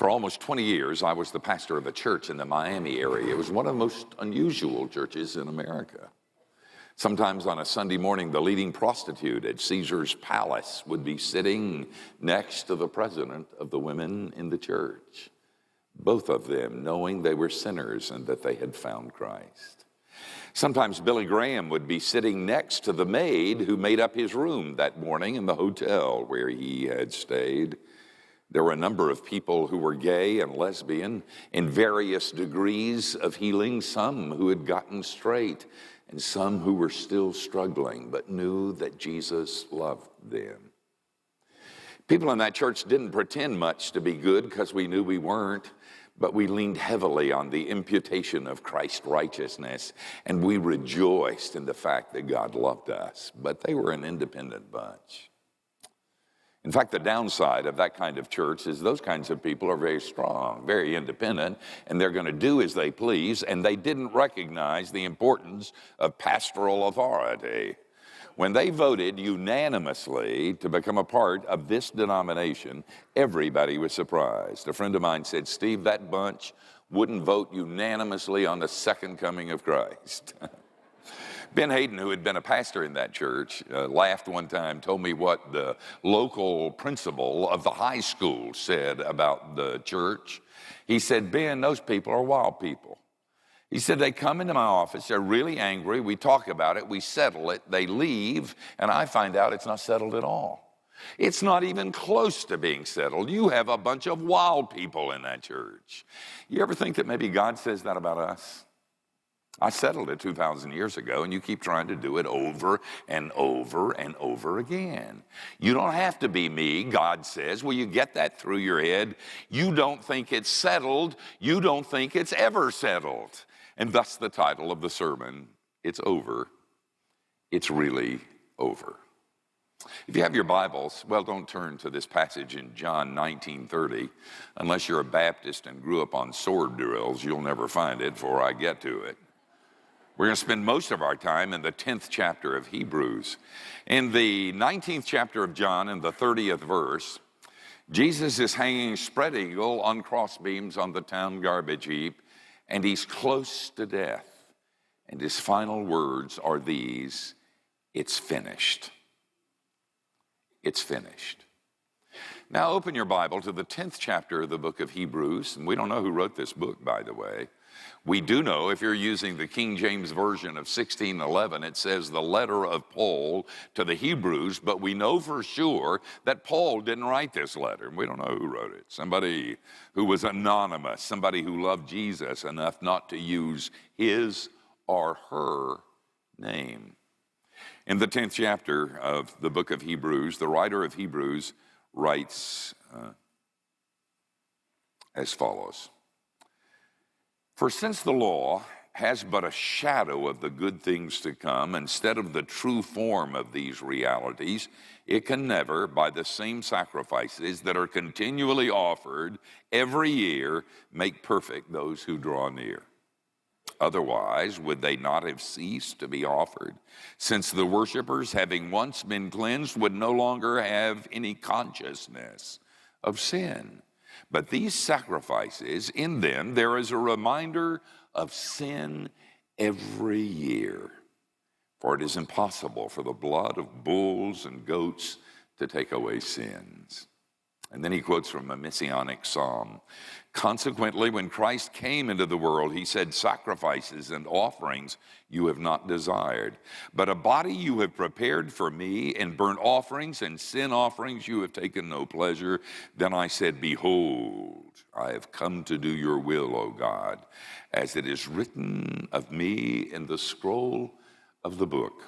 For almost 20 years, I was the pastor of a church in the Miami area. It was one of the most unusual churches in America. Sometimes on a Sunday morning, the leading prostitute at Caesar's Palace would be sitting next to the president of the women in the church, both of them knowing they were sinners and that they had found Christ. Sometimes Billy Graham would be sitting next to the maid who made up his room that morning in the hotel where he had stayed. There were a number of people who were gay and lesbian in various degrees of healing, some who had gotten straight and some who were still struggling but knew that Jesus loved them. People in that church didn't pretend much to be good because we knew we weren't, but we leaned heavily on the imputation of Christ's righteousness, and we rejoiced in the fact that God loved us. But they were an independent bunch. In fact, the downside of that kind of church is those kinds of people are very strong, very independent, and they're going to do as they please, and they didn't recognize the importance of pastoral authority. When they voted unanimously to become a part of this denomination, everybody was surprised. A friend of mine said, "Steve, that bunch wouldn't vote unanimously on the second coming of Christ." Ben Hayden, who had been a pastor in that church, laughed one time, told me what the local principal of the high school said about the church. He said, "Ben, those people are wild people." He said, "They come into my office, they're really angry, we talk about it, we settle it, they leave, and I find out it's not settled at all. It's not even close to being settled. You have a bunch of wild people in that church." You ever think that maybe God says that about us? I settled it 2,000 years ago, and you keep trying to do it over and over and over again. You don't have to be me, God says. Will you get that through your head? You don't think it's settled. You don't think it's ever settled. And thus the title of the sermon, It's Over. It's really over. If you have your Bibles, well, don't turn to this passage in John 19:30. Unless you're a Baptist and grew up on sword drills, you'll never find it before I get to it. We're going to spend most of our time in the 10th chapter of Hebrews. In the 19th chapter of John, in the 30th verse, Jesus is hanging spread eagle on crossbeams on the town garbage heap, and he's close to death. And his final words are these: "It's finished. It's finished." Now open your Bible to the 10th chapter of the book of Hebrews, and we don't know who wrote this book, by the way. We do know, if you're using the King James Version of 1611, it says the letter of Paul to the Hebrews, but we know for sure that Paul didn't write this letter. We don't know who wrote it. Somebody who was anonymous, somebody who loved Jesus enough not to use his or her name. In the 10th chapter of the book of Hebrews, the writer of Hebrews writes as follows: "For since the law has but a shadow of the good things to come, instead of the true form of these realities, it can never, by the same sacrifices that are continually offered every year, make perfect those who draw near. Otherwise, would they not have ceased to be offered, since the worshipers, having once been cleansed, would no longer have any consciousness of sin? But these sacrifices, in them there is a reminder of sin every year. For it is impossible for the blood of bulls and goats to take away sins." And then he quotes from a messianic psalm. "Consequently, when Christ came into the world, he said, 'Sacrifices and offerings you have not desired, but a body you have prepared for me, and burnt offerings and sin offerings you have taken no pleasure.' Then I said, 'Behold, I have come to do your will, O God, as it is written of me in the scroll of the book.'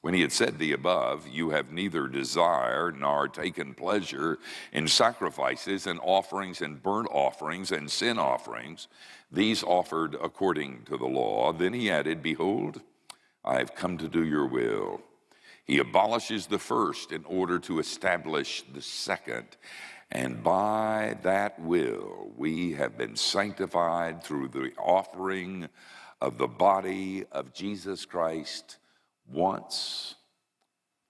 When he had said the above, you have neither desired nor taken pleasure in sacrifices and offerings and burnt offerings and sin offerings, these offered according to the law. Then he added, 'Behold, I have come to do your will.' He abolishes the first in order to establish the second. And by that will we have been sanctified through the offering of the body of Jesus Christ once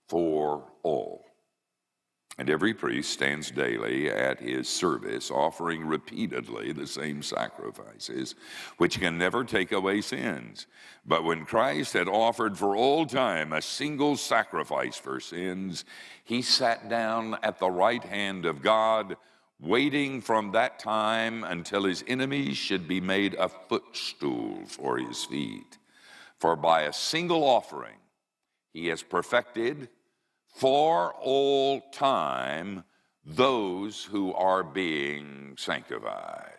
for all." And every priest stands daily at his service, offering repeatedly the same sacrifices, which can never take away sins. But when Christ had offered for all time a single sacrifice for sins, he sat down at the right hand of God, waiting from that time until his enemies should be made a footstool for his feet. For by a single offering he has perfected for all time those who are being sanctified.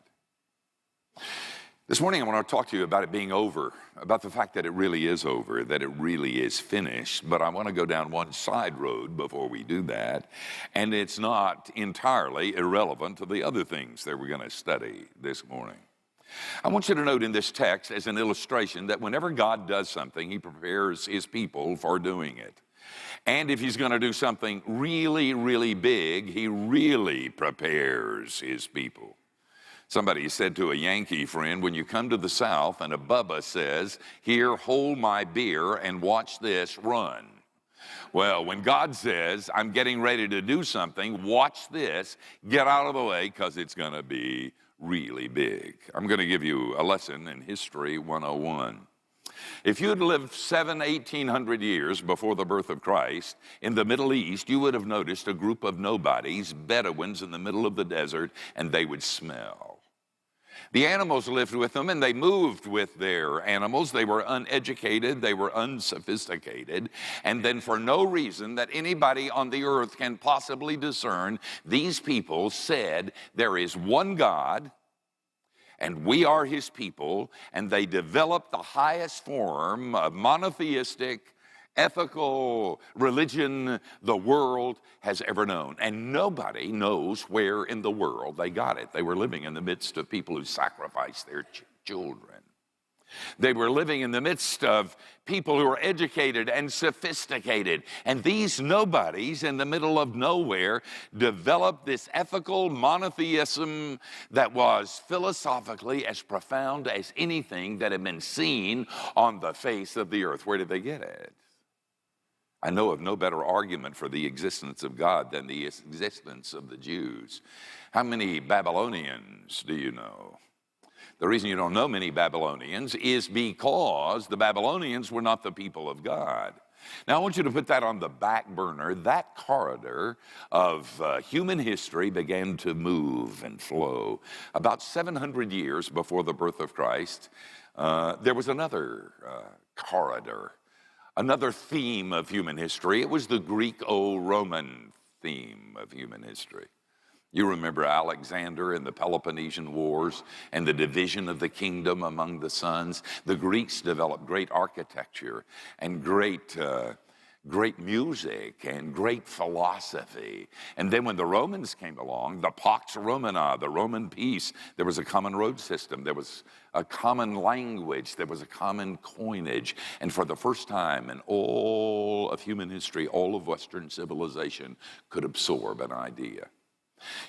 This morning I want to talk to you about it being over, about the fact that it really is over, that it really is finished. But I want to go down one side road before we do that, and it's not entirely irrelevant to the other things that we're going to study this morning. I want you to note in this text as an illustration that whenever God does something, he prepares his people for doing it. And if he's going to do something really, really big, he really prepares his people. Somebody said to a Yankee friend, when you come to the South and a Bubba says, "Here, hold my beer and watch this run." Well, when God says, "I'm getting ready to do something, watch this, get out of the way because it's going to be really big." I'm going to give you a lesson in History 101. If you had lived 1800 years before the birth of Christ in the Middle East, you would have noticed a group of nobodies, Bedouins in the middle of the desert, and they would smell. The animals lived with them, and they moved with their animals. They were uneducated, they were unsophisticated, and then for no reason that anybody on the earth can possibly discern, these people said, "There is one God, and we are his people," and they developed the highest form of monotheistic, ethical religion the world has ever known. And nobody knows where in the world they got it. They were living in the midst of people who sacrificed their children. They were living in the midst of people who were educated and sophisticated. And these nobodies in the middle of nowhere developed this ethical monotheism that was philosophically as profound as anything that had been seen on the face of the earth. Where did they get it? I know of no better argument for the existence of God than the existence of the Jews. How many Babylonians do you know? The reason you don't know many Babylonians is because the Babylonians were not the people of God. Now, I want you to put that on the back burner. That corridor of human history began to move and flow. About 700 years before the birth of Christ, there was another corridor, another theme of human history. It was the Greco-Roman theme of human history. You remember Alexander and the Peloponnesian Wars and the division of the kingdom among the sons. The Greeks developed great architecture and great music and great philosophy. And then when the Romans came along, the Pax Romana, the Roman peace, there was a common road system. There was a common language. There was a common coinage. And for the first time in all of human history, all of Western civilization could absorb an idea.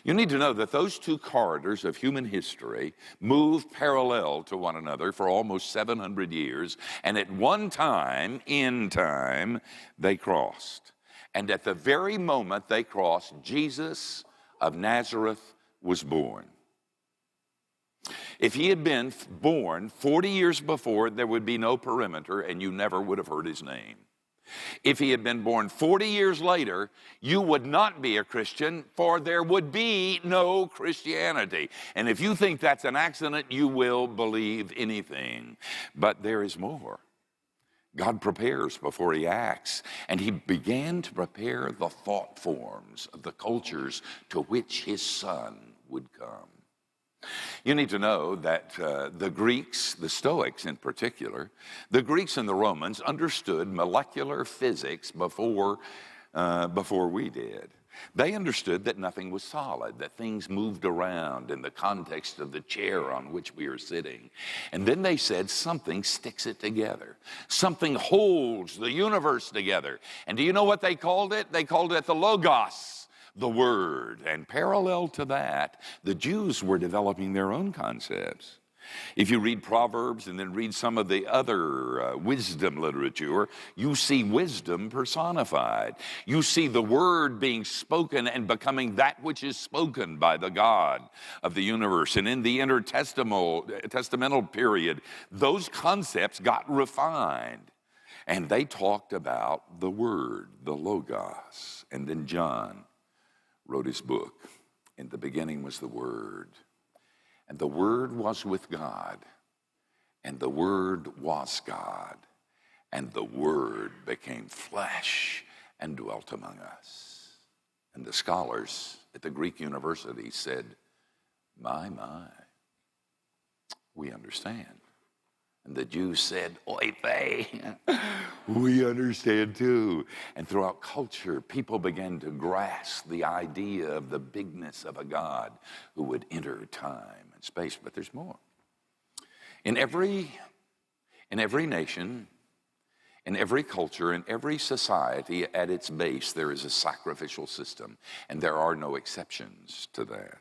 You need to know that those two corridors of human history moved parallel to one another for almost 700 years, and at one time, in time, they crossed. And at the very moment they crossed, Jesus of Nazareth was born. If he had been born 40 years before, there would be no perimeter, and you never would have heard his name. If he had been born 40 years later, you would not be a Christian, for there would be no Christianity. And if you think that's an accident, you will believe anything. But there is more. God prepares before he acts, and he began to prepare the thought forms of the cultures to which his son would come. You need to know that the Greeks, the Stoics in particular, the Greeks and the Romans understood molecular physics before we did. They understood that nothing was solid, that things moved around in the context of the chair on which we are sitting. And then they said something sticks it together. Something holds the universe together. And do you know what they called it? They called it the Logos, the Word. And parallel to that, the Jews were developing their own concepts. If you read Proverbs and then read some of the other wisdom literature, you see wisdom personified. You see the word being spoken and becoming that which is spoken by the God of the universe. And in the intertestamental period, those concepts got refined. And they talked about the word, the Logos. And then John wrote his book. In the beginning was the Word. And the Word was with God. And the Word was God. And the Word became flesh and dwelt among us. And the scholars at the Greek university said, my, we understand. And the Jews said, oy vey, we understand too. And throughout culture, people began to grasp the idea of the bigness of a God who would enter time and space. But there's more. In every nation, in every culture, in every society, at its base, there is a sacrificial system. And there are no exceptions to that.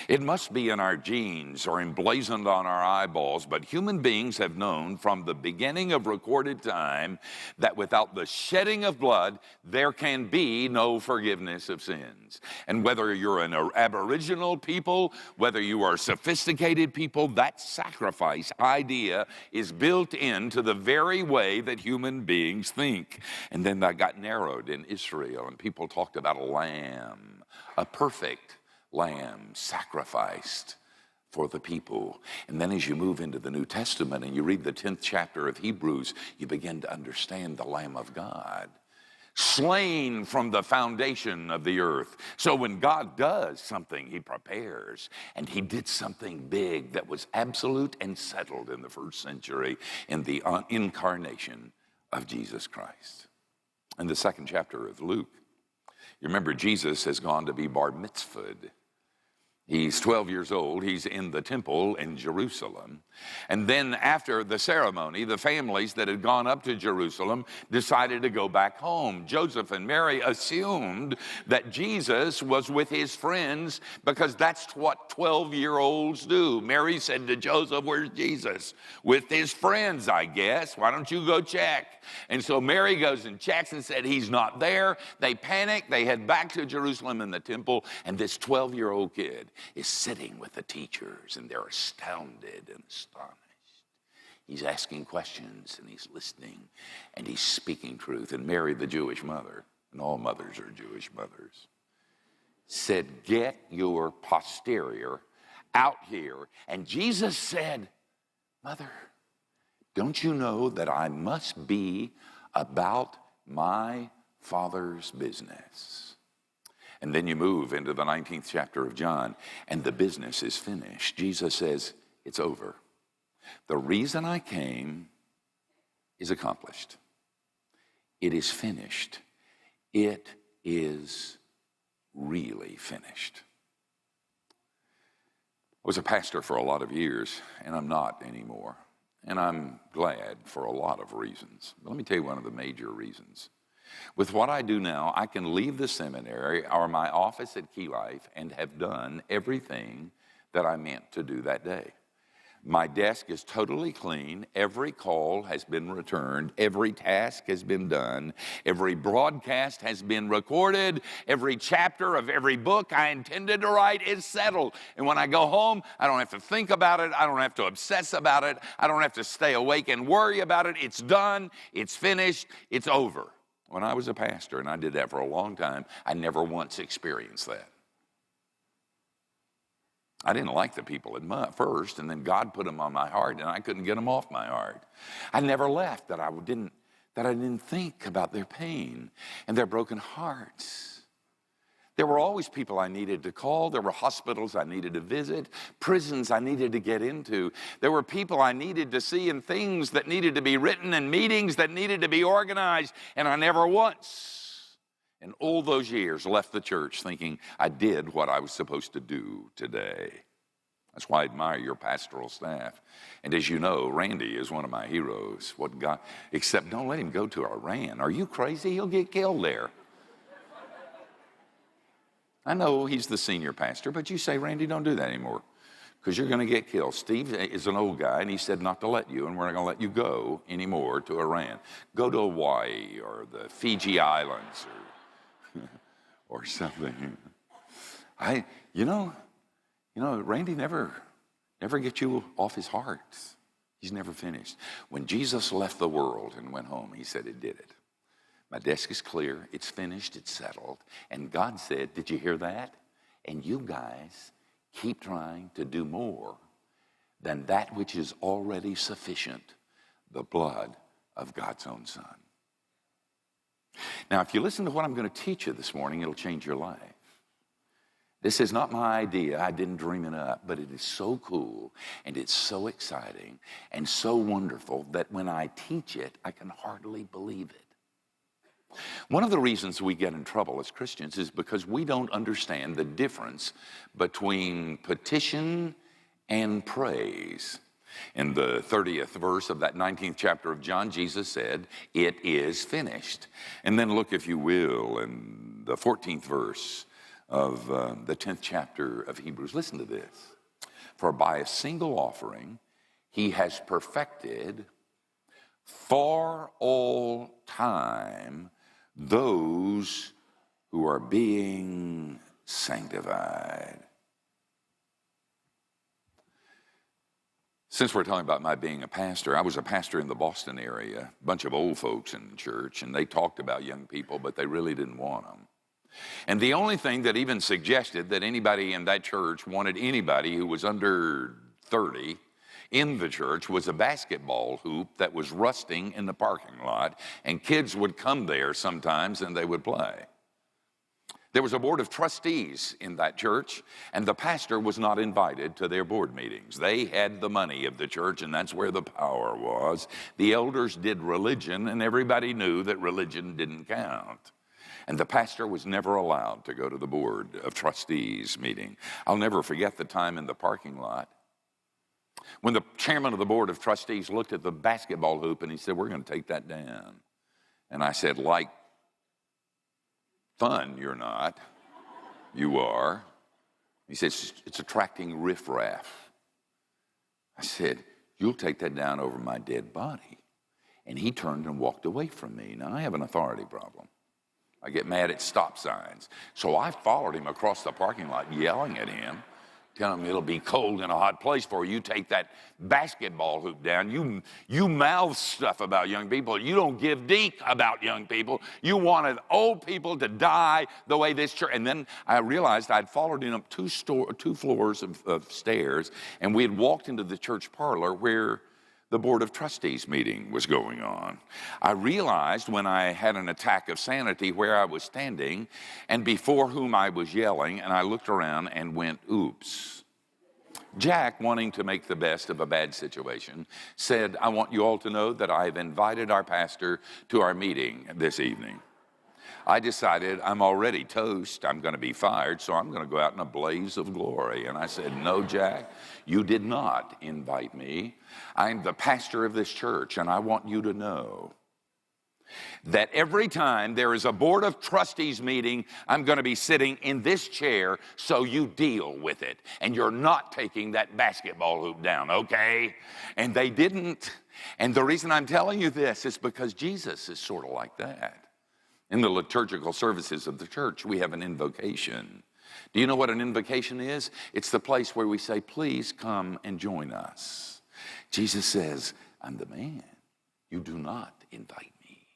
It must be in our genes or emblazoned on our eyeballs, but human beings have known from the beginning of recorded time that without the shedding of blood, there can be no forgiveness of sins. And whether you're an aboriginal people, whether you are sophisticated people, that sacrifice idea is built into the very way that human beings think. And then that got narrowed in Israel, and people talked about a lamb, a perfect lamb sacrificed for the people. And then as you move into the New Testament and you read the 10th chapter of Hebrews, you begin to understand the Lamb of God, slain from the foundation of the earth. So when God does something, he prepares. And he did something big that was absolute and settled in the first century in the incarnation of Jesus Christ. In the second chapter of Luke, you remember Jesus has gone to be bar mitzvahed. He's 12 years old. He's in the temple in Jerusalem. And then after the ceremony, the families that had gone up to Jerusalem decided to go back home. Joseph and Mary assumed that Jesus was with his friends because that's what 12-year-olds do. Mary said to Joseph, where's Jesus? With his friends, I guess. Why don't you go check? And so Mary goes and checks and said, he's not there. They panic. They head back to Jerusalem in the temple. And this 12-year-old kid is sitting with the teachers, and they're astounded and astonished. He's asking questions, and he's listening, and he's speaking truth. And Mary, the Jewish mother, and all mothers are Jewish mothers, said, get your posterior out here. And Jesus said, Mother, don't you know that I must be about my Father's business? And then you move into the 19th chapter of John, and the business is finished. Jesus says, it's over. The reason I came is accomplished. It is finished. It is really finished. I was a pastor for a lot of years, and I'm not anymore. And I'm glad for a lot of reasons. But let me tell you one of the major reasons. With what I do now, I can leave the seminary or my office at Key Life and have done everything that I meant to do that day. My desk is totally clean. Every call has been returned. Every task has been done. Every broadcast has been recorded. Every chapter of every book I intended to write is settled. And when I go home, I don't have to think about it. I don't have to obsess about it. I don't have to stay awake and worry about it. It's done. It's finished. It's over. When I was a pastor, and I did that for a long time, I never once experienced that. I didn't like the people at first, and then God put them on my heart, and I couldn't get them off my heart. I never left that I didn't think about their pain and their broken hearts. There were always people I needed to call. There were hospitals I needed to visit, prisons I needed to get into. There were people I needed to see and things that needed to be written and meetings that needed to be organized. And I never once, in all those years, left the church thinking I did what I was supposed to do today. That's why I admire your pastoral staff. And as you know, Randy is one of my heroes. Except don't let him go to Iran. Are you crazy? He'll get killed there. I know he's the senior pastor, but you say, Randy, don't do that anymore. because you're going to get killed. Steve is an old guy, and he said not to let you, and we're not going to let you go anymore to Iran. Go to Hawaii or the Fiji Islands or something. Randy never gets you off his heart. He's never finished. When Jesus left the world and went home, he said it did it. My desk is clear. It's finished. It's settled. And God said, did you hear that? And you guys keep trying to do more than that which is already sufficient, the blood of God's own Son. Now, if you listen to what I'm going to teach you this morning, it'll change your life. This is not my idea. I didn't dream it up, but it is so cool and it's so exciting and so wonderful that when I teach it, I can hardly believe it. One of the reasons we get in trouble as Christians is because we don't understand the difference between petition and praise. In the 30th verse of that 19th chapter of John, Jesus said, it is finished. And then look, if you will, in the 14th verse of the 10th chapter of Hebrews. Listen to this. For by a single offering, he has perfected for all time those who are being sanctified. Since we're talking about my being a pastor, I was a pastor in the Boston area, a bunch of old folks in the church, and they talked about young people, but they really didn't want them. And the only thing that even suggested that anybody in that church wanted anybody who was under 30 in the church was a basketball hoop that was rusting in the parking lot, and kids would come there sometimes and they would play. There was a board of trustees in that church, and the pastor was not invited to their board meetings. They had the money of the church, and that's where the power was. The elders did religion, and everybody knew that religion didn't count. And the pastor was never allowed to go to the board of trustees meeting. I'll never forget the time in the parking lot when the chairman of the board of trustees looked at the basketball hoop and he said, we're going to take that down. And I said, like fun, you're not. You are. He said, it's attracting riffraff. I said, you'll take that down over my dead body. And he turned and walked away from me. Now, I have an authority problem. I get mad at stop signs. So I followed him across the parking lot, yelling at him, telling him it'll be cold in a hot place for you. Take that basketball hoop down. You mouth stuff about young people. You don't give deek about young people. You wanted old people to die the way this church. And then I realized I'd followed him up two floors of stairs, and we had walked into the church parlor where the Board of Trustees meeting was going on. I realized when I had an attack of sanity where I was standing and before whom I was yelling, and I looked around and went, oops. Jack, wanting to make the best of a bad situation, said, I want you all to know that I've invited our pastor to our meeting this evening. I decided I'm already toast. I'm going to be fired, so I'm going to go out in a blaze of glory. And I said, no, Jack, you did not invite me. I'm the pastor of this church, and I want you to know that every time there is a board of trustees meeting, I'm going to be sitting in this chair, so you deal with it. And you're not taking that basketball hoop down, okay? And they didn't. And the reason I'm telling you this is because Jesus is sort of like that. In the liturgical services of the church, we have an invocation. Do you know what an invocation is? It's the place where we say, please come and join us. Jesus says, I'm the man. You do not invite me.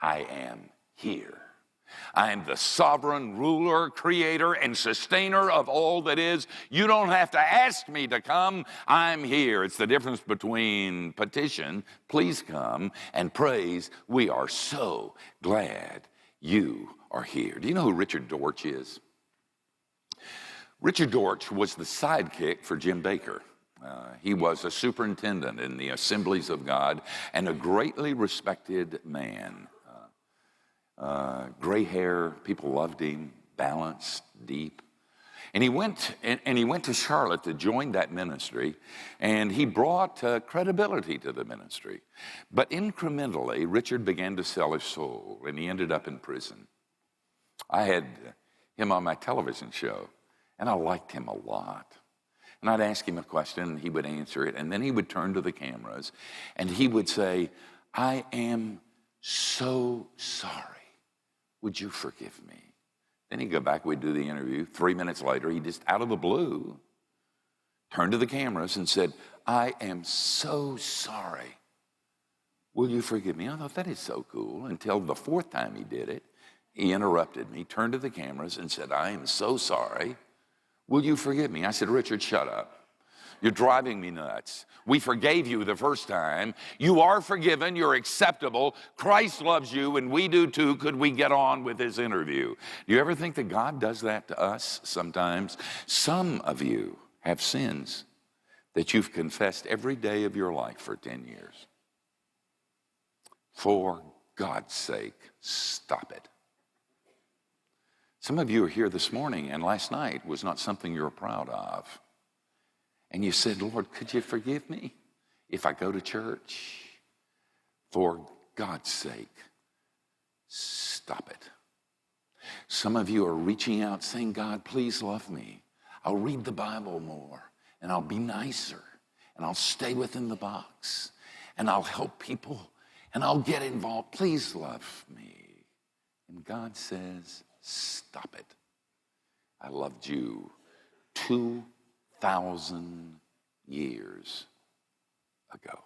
I am here. I am the sovereign ruler, creator, and sustainer of all that is. You don't have to ask me to come. I'm here. It's the difference between petition, please come, and praise, we are so glad you are here. Do you know who Richard Dortch is? Richard Dortch was the sidekick for Jim Baker. He was a superintendent in the Assemblies of God and a greatly respected man. Gray hair, people loved him, balanced, deep. And he went to Charlotte to join that ministry, and he brought credibility to the ministry. But incrementally, Richard began to sell his soul, and he ended up in prison. I had him on my television show, and I liked him a lot. And I'd ask him a question, and he would answer it, and then he would turn to the cameras, and he would say, I am so sorry. Would you forgive me? Then he'd go back, we'd do the interview. 3 minutes later, he just, out of the blue, turned to the cameras and said, I am so sorry. Will you forgive me? I thought, that is so cool. Until the fourth time he did it, he interrupted me, turned to the cameras and said, I am so sorry. Will you forgive me? I said, Richard, shut up. You're driving me nuts. We forgave you the first time. You are forgiven. You're acceptable. Christ loves you, and we do too. Could we get on with this interview? Do you ever think that God does that to us sometimes? Some of you have sins that you've confessed every day of your life for 10 years. For God's sake, stop it. Some of you are here this morning, and last night was not something you're proud of. And you said, Lord, could you forgive me if I go to church? For God's sake, stop it. Some of you are reaching out saying, God, please love me. I'll read the Bible more, and I'll be nicer, and I'll stay within the box, and I'll help people, and I'll get involved. Please love me. And God says, stop it. I loved you 2,000 years ago.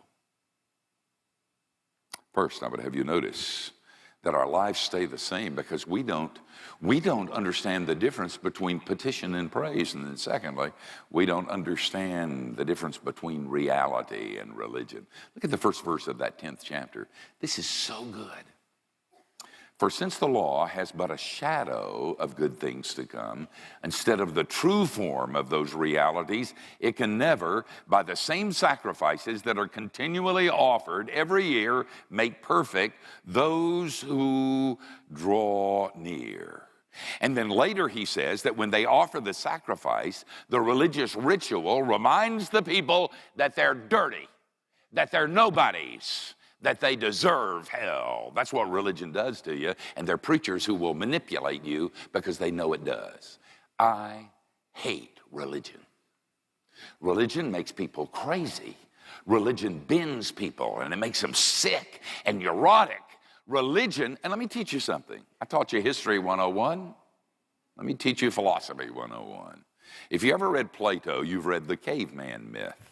First, I would have you notice that our lives stay the same because we don't understand the difference between petition and praise. And then secondly, we don't understand the difference between reality and religion. Look at the first verse of that 10th chapter. This is so good. For since the law has but a shadow of good things to come, instead of the true form of those realities, it can never, by the same sacrifices that are continually offered every year, make perfect those who draw near. And then later he says that when they offer the sacrifice, the religious ritual reminds the people that they're dirty, that they're nobodies, that they deserve hell. That's what religion does to you. And there are preachers who will manipulate you because they know it does. I hate religion. Religion makes people crazy. Religion bends people and it makes them sick and neurotic. Religion, and let me teach you something. I taught you History 101. Let me teach you Philosophy 101. If you ever read Plato, you've read the caveman myth.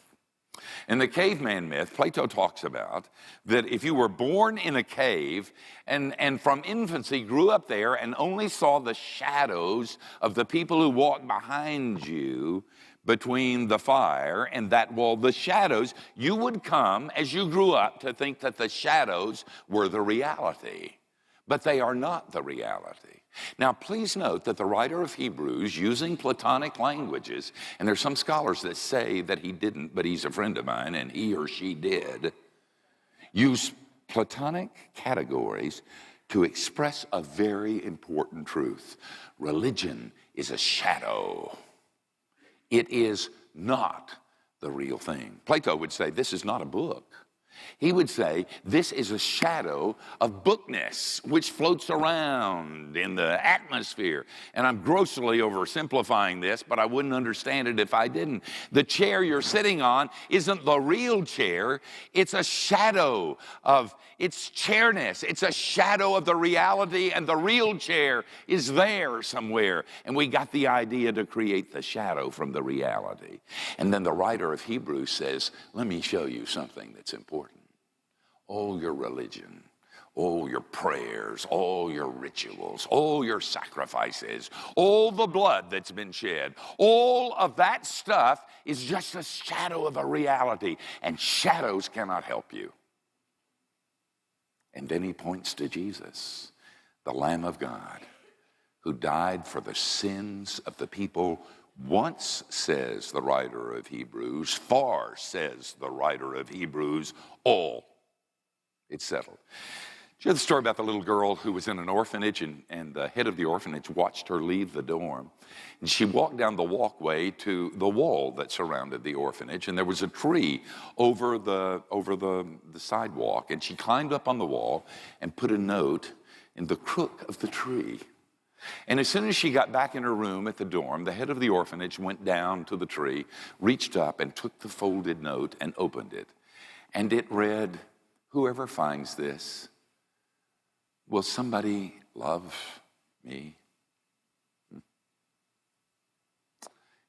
In the caveman myth, Plato talks about that if you were born in a cave and from infancy grew up there and only saw the shadows of the people who walked behind you between the fire and that wall, the shadows, you would come as you grew up to think that the shadows were the reality. But they are not the reality. Now, please note that the writer of Hebrews, using Platonic languages, and there's some scholars that say that he didn't, but he's a friend of mine, and he or she did, use Platonic categories to express a very important truth. Religion is a shadow. It is not the real thing. Plato would say this is not a book. He would say this is a shadow of bookness which floats around in the atmosphere. And I'm grossly oversimplifying this, but I wouldn't understand it if I didn't. The chair you're sitting on isn't the real chair. It's a shadow of its chairness. It's a shadow of the reality, and the real chair is there somewhere. And we got the idea to create the shadow from the reality. And then the writer of Hebrews says, let me show you something that's important. All your religion, all your prayers, all your rituals, all your sacrifices, all the blood that's been shed, all of that stuff is just a shadow of a reality, and shadows cannot help you. And then he points to Jesus, the Lamb of God, who died for the sins of the people. Once, says the writer of Hebrews, far, says the writer of Hebrews, all. It's settled. Do you know the story about the little girl who was in an orphanage and the head of the orphanage watched her leave the dorm? And she walked down the walkway to the wall that surrounded the orphanage, and there was a tree over the sidewalk. And she climbed up on the wall and put a note in the crook of the tree. And as soon as she got back in her room at the dorm, the head of the orphanage went down to the tree, reached up and took the folded note and opened it. And it read, "Whoever finds this, will somebody love me?"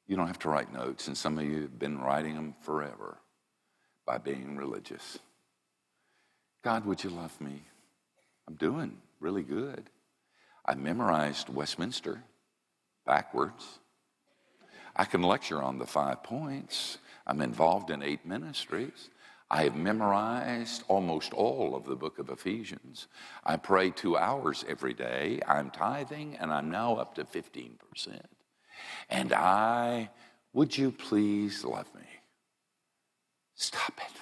You don't have to write notes, and some of you have been writing them forever by being religious. God, would you love me? I'm doing really good. I memorized Westminster backwards. I can lecture on the 5 points. I'm involved in 8 ministries. I have memorized almost all of the book of Ephesians. I pray 2 hours every day. I'm tithing, and I'm now up to 15%. And would you please love me? Stop it.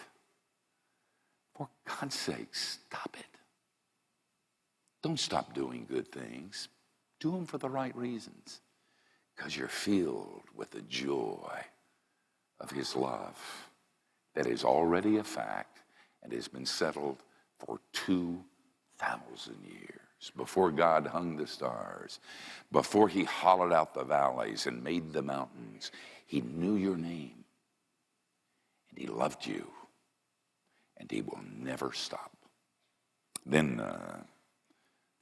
For God's sake, stop it. Don't stop doing good things. Do them for the right reasons, because you're filled with the joy of his love that is already a fact and has been settled for 2,000 years. Before God hung the stars, before he hollowed out the valleys and made the mountains, he knew your name, and he loved you, and he will never stop. Then,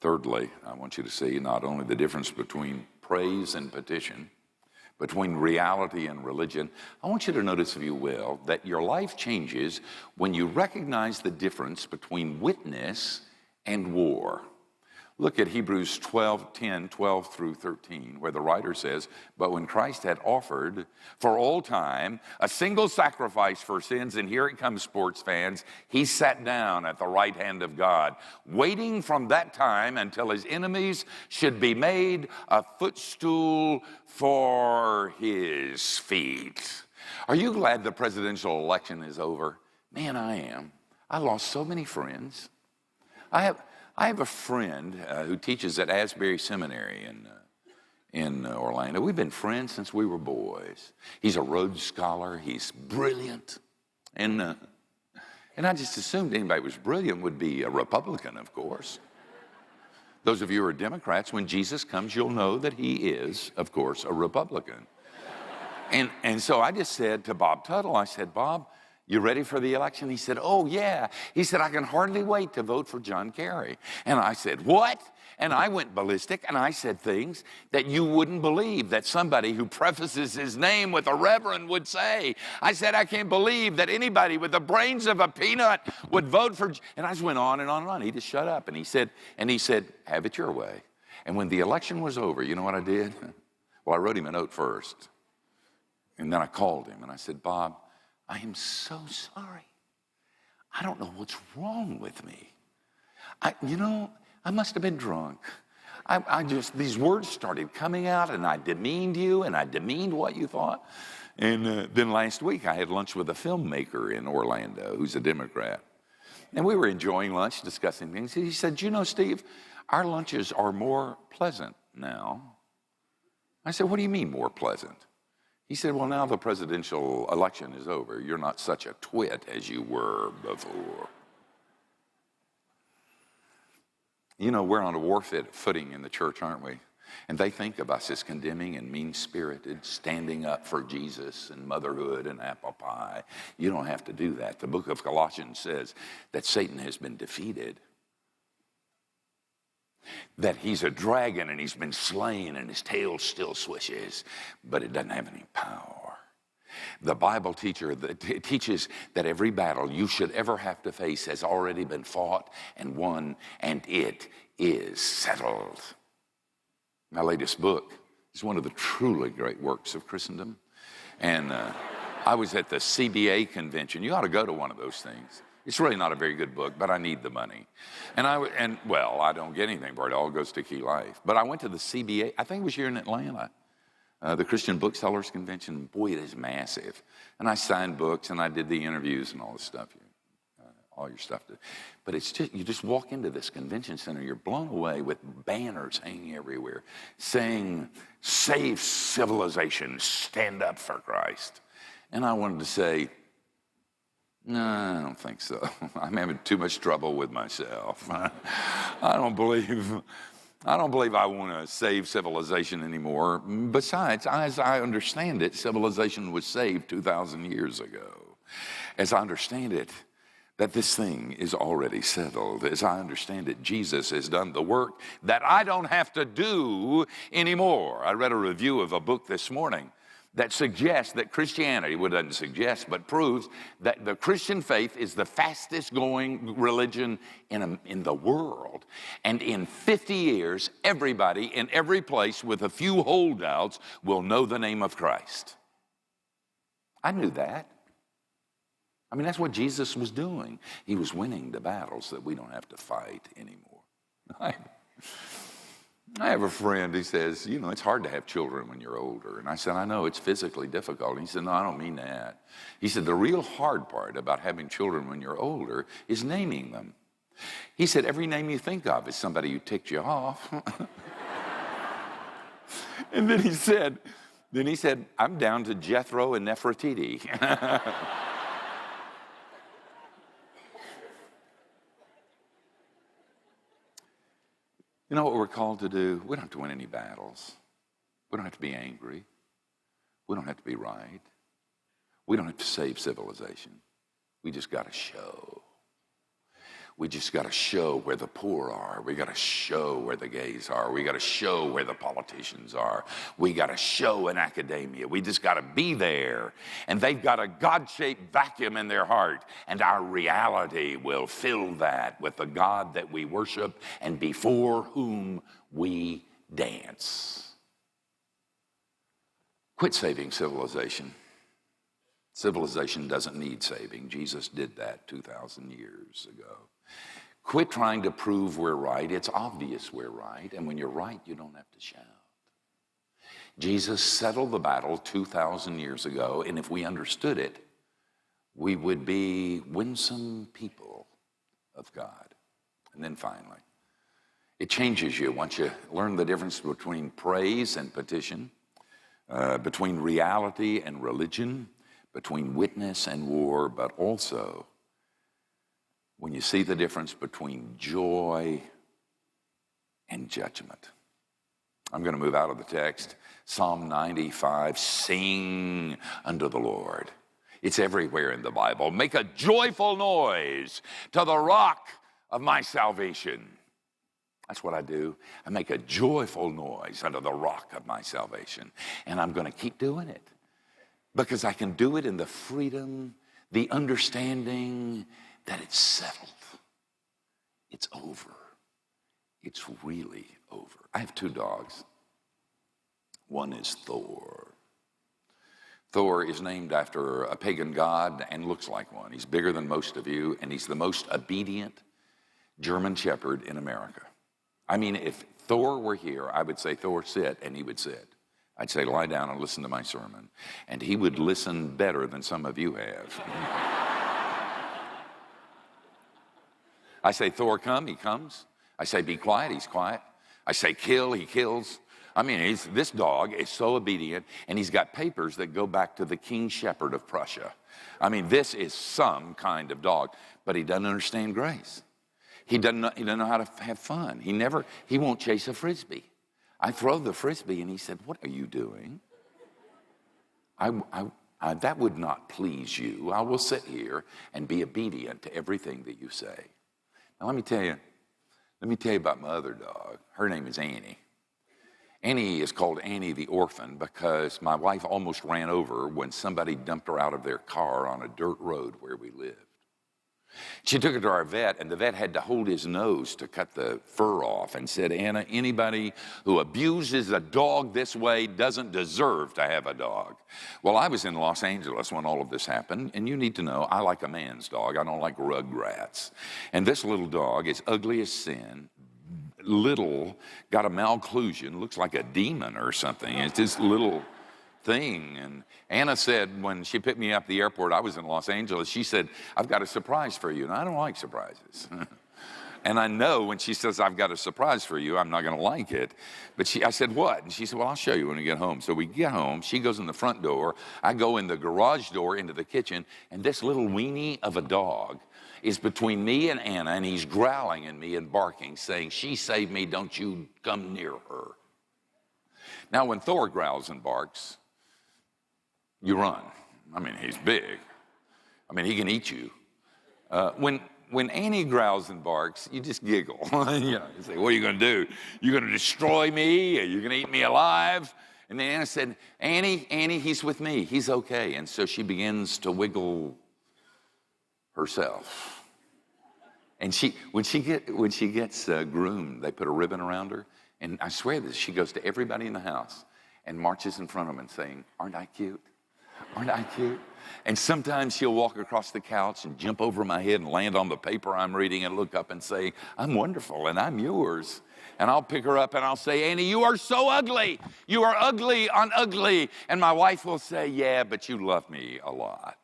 thirdly, I want you to see not only the difference between praise and petition, between reality and religion, I want you to notice, if you will, that your life changes when you recognize the difference between witness and war. Look at Hebrews 12 through 13, where the writer says, "But when Christ had offered for all time a single sacrifice for sins," and here it comes, sports fans, "he sat down at the right hand of God, waiting from that time until his enemies should be made a footstool for his feet." Are you glad the presidential election is over? Man, I am. I lost so many friends. I have a friend who teaches at Asbury Seminary in Orlando. We've been friends since we were boys. He's a Rhodes Scholar. He's brilliant. And I just assumed anybody who was brilliant would be a Republican, of course. Those of you who are Democrats, when Jesus comes, you'll know that he is, of course, a Republican. And so I just said to Bob Tuttle, I said, "Bob, you ready for the election?" He said, "Oh, yeah." He said, "I can hardly wait to vote for John Kerry." And I said, "What?" And I went ballistic, and I said things that you wouldn't believe that somebody who prefaces his name with a reverend would say. I said, "I can't believe that anybody with the brains of a peanut would vote for..." And I just went on and on and on. He just shut up, and he said, "Have it your way." And when the election was over, you know what I did? Well, I wrote him a note first, and then I called him, and I said, "Bob, I am so sorry. I don't know what's wrong with me. I must have been drunk. These words started coming out, and I demeaned you, and I demeaned what you thought." And then last week, I had lunch with a filmmaker in Orlando who's a Democrat. And we were enjoying lunch, discussing things. He said, "You know, Steve, our lunches are more pleasant now." I said, "What do you mean more pleasant?" He said, "Well, now the presidential election is over. You're not such a twit as you were before." You know, we're on a warfare footing in the church, aren't we? And they think of us as condemning and mean-spirited, standing up for Jesus and motherhood and apple pie. You don't have to do that. The book of Colossians says that Satan has been defeated, that he's a dragon and he's been slain and his tail still swishes, but it doesn't have any power. The Bible teaches that every battle you should ever have to face has already been fought and won, and it is settled. My latest book is one of the truly great works of Christendom. And I was at the CBA convention. You ought to go to one of those things. It's really not a very good book, but I need the money. And I don't get anything for it. It all goes to Key Life. But I went to the CBA, I think it was here in Atlanta, the Christian Booksellers Convention. Boy, it is massive. And I signed books, and I did the interviews and all this stuff, all your stuff. But it's just, you just walk into this convention center, you're blown away with banners hanging everywhere saying, "Save civilization, stand up for Christ." And I wanted to say, "No, I don't think so. I'm having too much trouble with myself. I don't believe." I don't believe I want to save civilization anymore. Besides, as I understand it, civilization was saved 2,000 years ago. As I understand it, that this thing is already settled. As I understand it, Jesus has done the work that I don't have to do anymore. I read a review of a book this morning that suggests that Christianity, well, doesn't suggest, but proves that the Christian faith is the fastest growing religion in the world. And in 50 years, everybody in every place with a few holdouts will know the name of Christ. I knew that. I mean, that's what Jesus was doing. He was winning the battles that we don't have to fight anymore. I have a friend who says, you know, it's hard to have children when you're older. And I said, I know, it's physically difficult. And he said, no, I don't mean that. He said, the real hard part about having children when you're older is naming them. He said, every name you think of is somebody who ticked you off. And then he said, I'm down to Jethro and Nefertiti. You know what we're called to do? We don't have to win any battles. We don't have to be angry. We don't have to be right. We don't have to save civilization. We just got to show. We just got to show where the poor are. We got to show where the gays are. We got to show where the politicians are. We got to show in academia. We just got to be there. And they've got a God-shaped vacuum in their heart. And our reality will fill that with the God that we worship and before whom we dance. Quit saving civilization. Civilization doesn't need saving. Jesus did that 2,000 years ago. Quit trying to prove we're right. It's obvious we're right. And when you're right, you don't have to shout. Jesus settled the battle 2,000 years ago. And if we understood it, we would be winsome people of God. And then finally, it changes you once you learn the difference between praise and petition, between reality and religion, between witness and war, but also when you see the difference between joy and judgment. I'm going to move out of the text. Psalm 95, sing unto the Lord. It's everywhere in the Bible. Make a joyful noise to the rock of my salvation. That's what I do. I make a joyful noise unto the rock of my salvation. And I'm going to keep doing it because I can do it in the freedom, the understanding that it's settled. It's over. It's really over. I have 2 dogs. One is Thor. Thor is named after a pagan god and looks like one. He's bigger than most of you, and he's the most obedient German shepherd in America. I mean, if Thor were here, I would say, Thor, sit, and he would sit. I'd say, lie down and listen to my sermon. And he would listen better than some of you have. I say, Thor, come, he comes. I say, be quiet, he's quiet. I say, kill, he kills. I mean, this dog is so obedient, and he's got papers that go back to the King Shepherd of Prussia. I mean, this is some kind of dog, but he doesn't understand grace. He doesn't know how to have fun. He won't chase a Frisbee. I throw the Frisbee, and he said, what are you doing? That would not please you. I will sit here and be obedient to everything that you say. Now, let me tell you about my other dog. Her name is Annie. Annie is called Annie the orphan because my wife almost ran over when somebody dumped her out of their car on a dirt road where we lived. She took her to our vet, and the vet had to hold his nose to cut the fur off and said, Anna, anybody who abuses a dog this way doesn't deserve to have a dog. Well, I was in Los Angeles when all of this happened, and you need to know I like a man's dog. I don't like rugrats. And this little dog is ugly as sin, little, got a malocclusion, looks like a demon or something. It's this little thing. And Anna said when she picked me up at the airport, I was in Los Angeles, she said, I've got a surprise for you. And I don't like surprises. And I know when she says, I've got a surprise for you, I'm not going to like it. But I said, what? And she said, well, I'll show you when we get home. So we get home. She goes in the front door. I go in the garage door into the kitchen. And this little weenie of a dog is between me and Anna, and he's growling at me and barking, saying, "She saved me, don't you come near her." Now, when Thor growls and barks, you run. I mean, he's big. I mean, he can eat you. When Annie growls and barks, you just giggle. You say, "What are you going to do? You're going to destroy me? Are you going to eat me alive?" And then Anna said, Annie, he's with me. He's okay." And so she begins to wiggle herself. And when she gets groomed, they put a ribbon around her. And I swear this, she goes to everybody in the house and marches in front of them and saying, "Aren't I cute? Aren't I cute?" And sometimes she'll walk across the couch and jump over my head and land on the paper I'm reading and look up and say, "I'm wonderful and I'm yours." And I'll pick her up and I'll say, "Annie, you are so ugly. You are ugly on ugly." And my wife will say, "Yeah, but you love me a lot."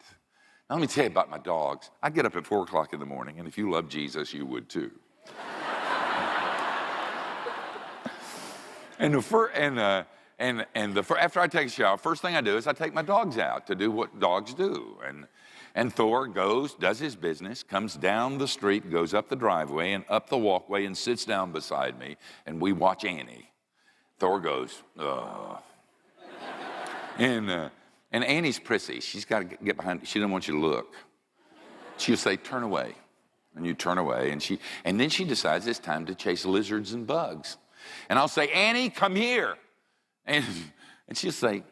Now, let me tell you about my dogs. I get up at 4 o'clock in the morning, and if you love Jesus, you would too. After I take a shower, first thing I do is I take my dogs out to do what dogs do. And Thor goes, does his business, comes down the street, goes up the driveway and up the walkway and sits down beside me, and we watch Annie. Thor goes, "Ugh." And Annie's prissy. She's got to get behind. She doesn't want you to look. She'll say, "Turn away." And you turn away. And then she decides it's time to chase lizards and bugs. And I'll say, "Annie, come here." And she'll say,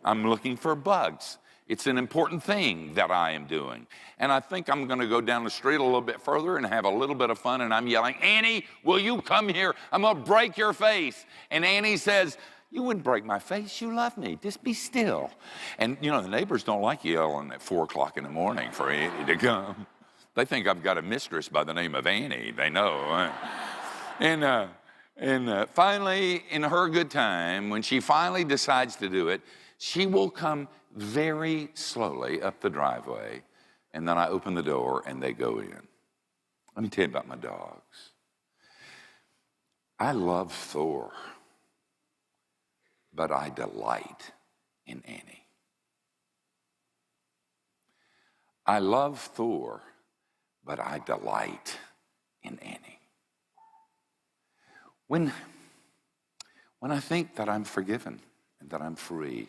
"I'm looking for bugs. It's an important thing that I am doing." And I think I'm going to go down the street a little bit further and have a little bit of fun. And I'm yelling, "Annie, will you come here? I'm going to break your face." And Annie says, "You wouldn't break my face. You love me. Just be still." And, the neighbors don't like yelling at 4 o'clock in the morning for Annie to come. They think I've got a mistress by the name of Annie. They know. And finally, in her good time, when she finally decides to do it, she will come very slowly up the driveway, and then I open the door and they go in. Let me tell you about my dogs. I love Thor, but I delight in Annie. I love Thor, but I delight in Annie. When I think that I'm forgiven and that I'm free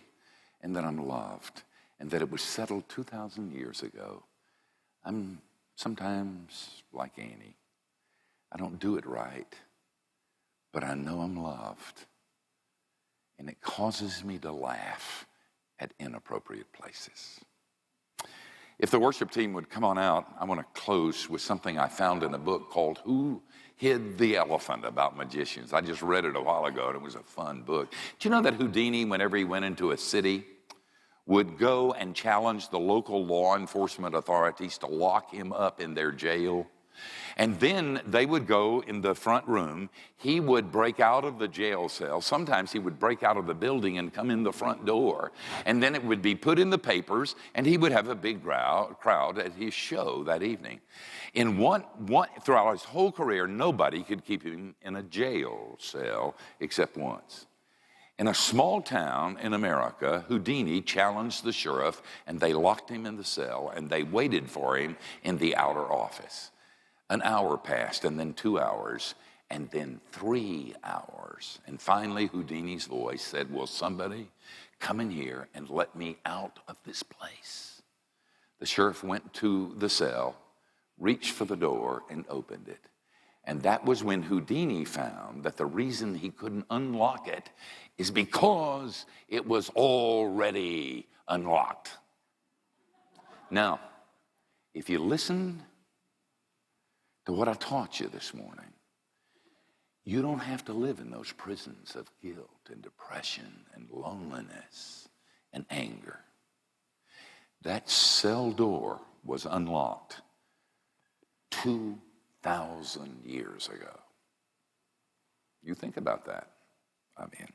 and that I'm loved and that it was settled 2,000 years ago, I'm sometimes like Annie. I don't do it right, but I know I'm loved, and it causes me to laugh at inappropriate places. If the worship team would come on out, I want to close with something I found in a book called Who Hid the Elephant, about magicians. I just read it a while ago, and it was a fun book. Do you know that Houdini, whenever he went into a city, would go and challenge the local law enforcement authorities to lock him up in their jail? And then they would go in the front room. He would break out of the jail cell. Sometimes he would break out of the building and come in the front door. And then it would be put in the papers, and he would have a big crowd at his show that evening. Throughout his whole career, nobody could keep him in a jail cell except once. In a small town in America, Houdini challenged the sheriff, and they locked him in the cell, and they waited for him in the outer office. An hour passed, and then 2 hours, and then 3 hours. And finally, Houdini's voice said, "Will somebody come in here and let me out of this place?" The sheriff went to the cell, reached for the door, and opened it. And that was when Houdini found that the reason he couldn't unlock it is because it was already unlocked. Now, if you listen to what I taught you this morning, you don't have to live in those prisons of guilt and depression and loneliness and anger. That cell door was unlocked 2,000 years ago. You think about that. I mean,